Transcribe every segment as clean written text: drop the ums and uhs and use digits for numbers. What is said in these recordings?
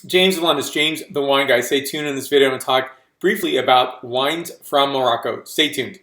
James Melendez, James the Wine Guy. Stay tuned in this video. I'm going to talk briefly about wines from Morocco. Stay tuned.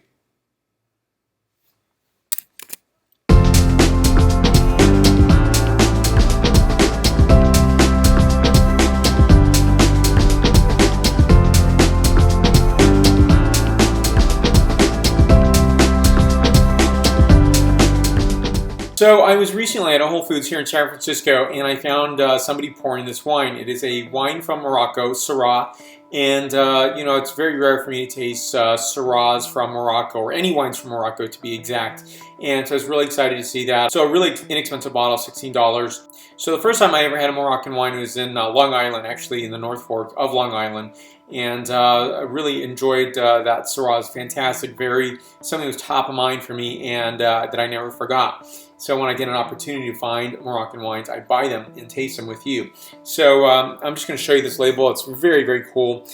So I was recently at a Whole Foods here in San Francisco, and I found somebody pouring this wine. It is a wine from Morocco, Syrah, and you know, it's very rare for me to taste Syrahs from Morocco, or any wines from Morocco to be exact. And so I was really excited to see that. So a really inexpensive bottle, $16. So the first time I ever had a Moroccan wine was in Long Island, actually in the North Fork of Long Island. And I really enjoyed that Syrah. It's fantastic, something that was top of mind for me, and that I never forgot. So when I get an opportunity to find Moroccan wines, I buy them and taste them with you. So I'm just going to show you this label. It's very, very cool.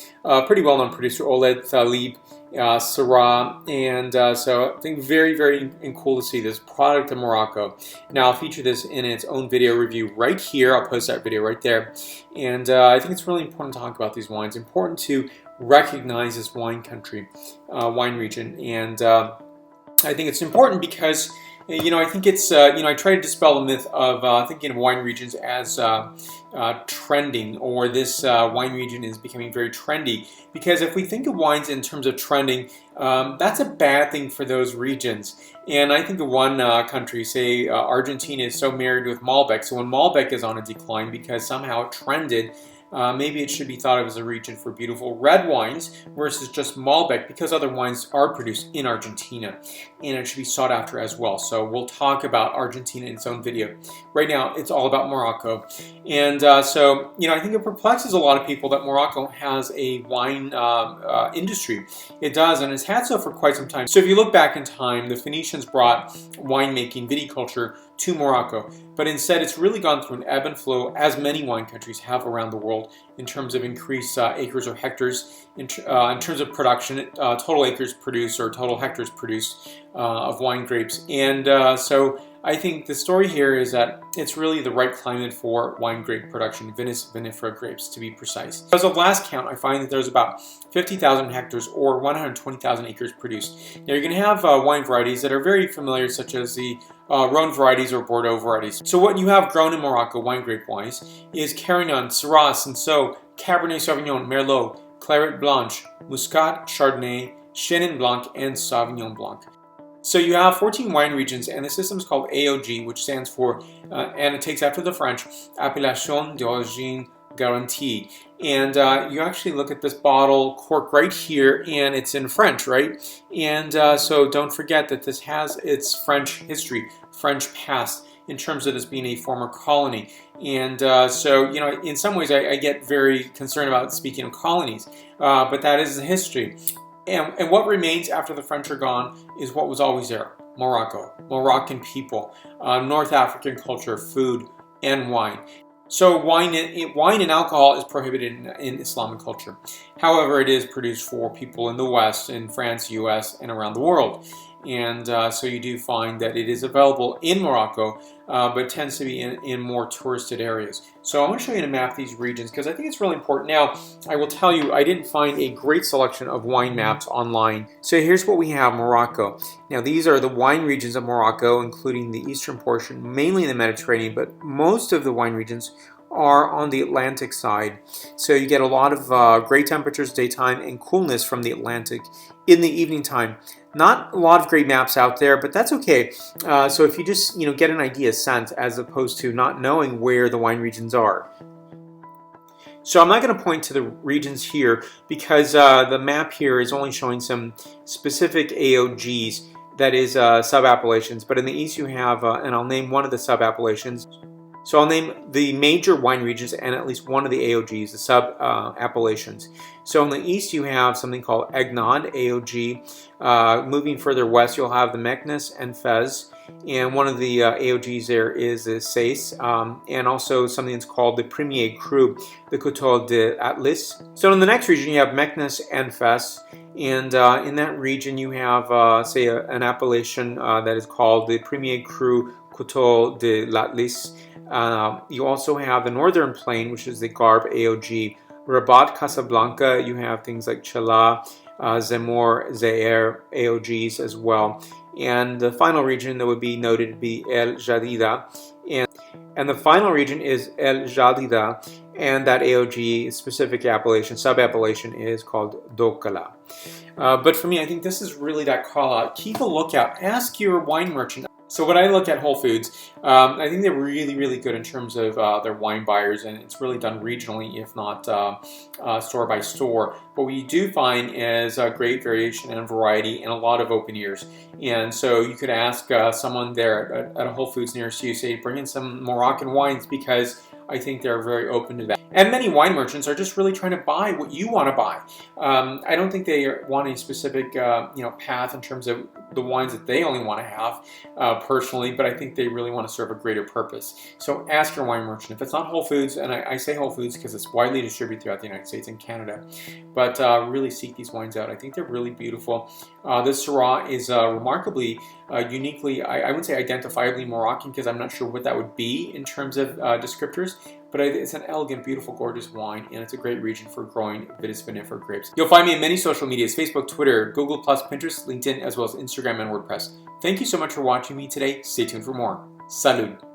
Pretty well-known producer, Ouled Thalib, Syrah, and so I think very, very cool to see this product of Morocco. Now I'll feature this in its own video review right here. I'll post that video right there. And I think it's really important to talk about these wines. Important to recognize this wine country, wine region, and I think it's important because, you know, I think it's, you know, I try to dispel the myth of thinking of wine regions as trending, or this wine region is becoming very trendy. Because if we think of wines in terms of trending, that's a bad thing for those regions. And I think of one country, say Argentina, is so married with Malbec. So when Malbec is on a decline because somehow it trended, maybe it should be thought of as a region for beautiful red wines versus just Malbec, because other wines are produced in Argentina, and it should be sought after as well. So we'll talk about Argentina in its own video. Right now, it's all about Morocco. And so, you know, I think it perplexes a lot of people that Morocco has a wine industry. It does, and it's had so for quite some time. So if you look back in time, the Phoenicians brought winemaking, viticulture, to Morocco, but instead it's really gone through an ebb and flow, as many wine countries have around the world, in terms of increased acres or hectares, in terms of production, total acres produced or total hectares produced of wine grapes. And so I think the story here is that it's really the right climate for wine grape production, vinifera grapes to be precise. As of last count, I find that there's about 50,000 hectares or 120,000 acres produced. Now you're going to have wine varieties that are very familiar, such as the Rhone varieties or Bordeaux varieties. So what you have grown in Morocco, wine grape wise, is Carignan, Syrah, Cinsault, Cabernet Sauvignon, Merlot, Claret Blanche, Muscat, Chardonnay, Chenin Blanc, and Sauvignon Blanc. So you have 14 wine regions, and the system is called AOG, which stands for, and it takes after the French, Appellation d'Origine Garantie. And you actually look at this bottle cork right here, and it's in French, right? And so don't forget that this has its French history, French past, in terms of this being a former colony. And so, you know, in some ways I get very concerned about speaking of colonies, but that is the history. And what remains after the French are gone is what was always there: Morocco, Moroccan people, North African culture, food, and wine. So wine and alcohol is prohibited in Islamic culture. However, it is produced for people in the West, in France, US, and around the world. And so you do find that it is available in Morocco, but tends to be in more touristed areas. So I'm going to show you in a map these regions, because I think it's really important. Now, I will tell you, I didn't find a great selection of wine maps online. So here's what we have: Morocco. Now these are the wine regions of Morocco, including the eastern portion, mainly in the Mediterranean, but most of the wine regions are on the Atlantic side. So you get a lot of great temperatures daytime and coolness from the Atlantic in the evening time. Not a lot of great maps out there, but that's okay. So if you just, you know, get an idea, sense, as opposed to not knowing where the wine regions are. So I'm not going to point to the regions here, because the map here is only showing some specific AOGs, that is sub-appellations. But in the east you have, and I'll name one of the sub-appellations. So I'll name the major wine regions and at least one of the AOGs, the sub-appellations. So in the east you have something called Aignod, AOG. Moving further west you'll have the Meknes and Fez. And one of the AOGs there is the Sais, and also something that's called the Premier Cru, the Coteau de Atlas. So in the next region you have Meknes and Fez. And in that region you have, say, an appellation that is called the Premier Cru Coteau de l'Atlas. You also have the Northern Plain, which is the Garb AOG. Rabat, Casablanca, you have things like Chala, Zemmour, Zaire, AOGs as well. And the final region that would be noted would be El Jadida. And the final region is El Jadida, and that AOG specific appellation, sub-appellation, is called Dokala. But for me, I think this is really that call out. Keep a lookout. Ask your wine merchant. So when I look at Whole Foods, I think they're really, really good in terms of their wine buyers, and it's really done regionally, if not store by store. But what you do find is a great variation and variety and a lot of open ears. And so you could ask someone there at a Whole Foods nearest you, say, bring in some Moroccan wines, because I think they're very open to that. And many wine merchants are just really trying to buy what you want to buy. I don't think they want a specific path in terms of the wines that they only want to have personally, but I think they really want to serve a greater purpose. So ask your wine merchant. If it's not Whole Foods, and I say Whole Foods because it's widely distributed throughout the United States and Canada, but really seek these wines out. I think they're really beautiful. This Syrah is remarkably, uniquely, I would say identifiably Moroccan, because I'm not sure what that would be in terms of descriptors, but it's an elegant, beautiful, gorgeous wine, and it's a great region for growing Vitis vinifera grapes. You'll find me in many social medias: Facebook, Twitter, Google+, Pinterest, LinkedIn, as well as Instagram and WordPress. Thank you so much for watching me today. Stay tuned for more. Salud!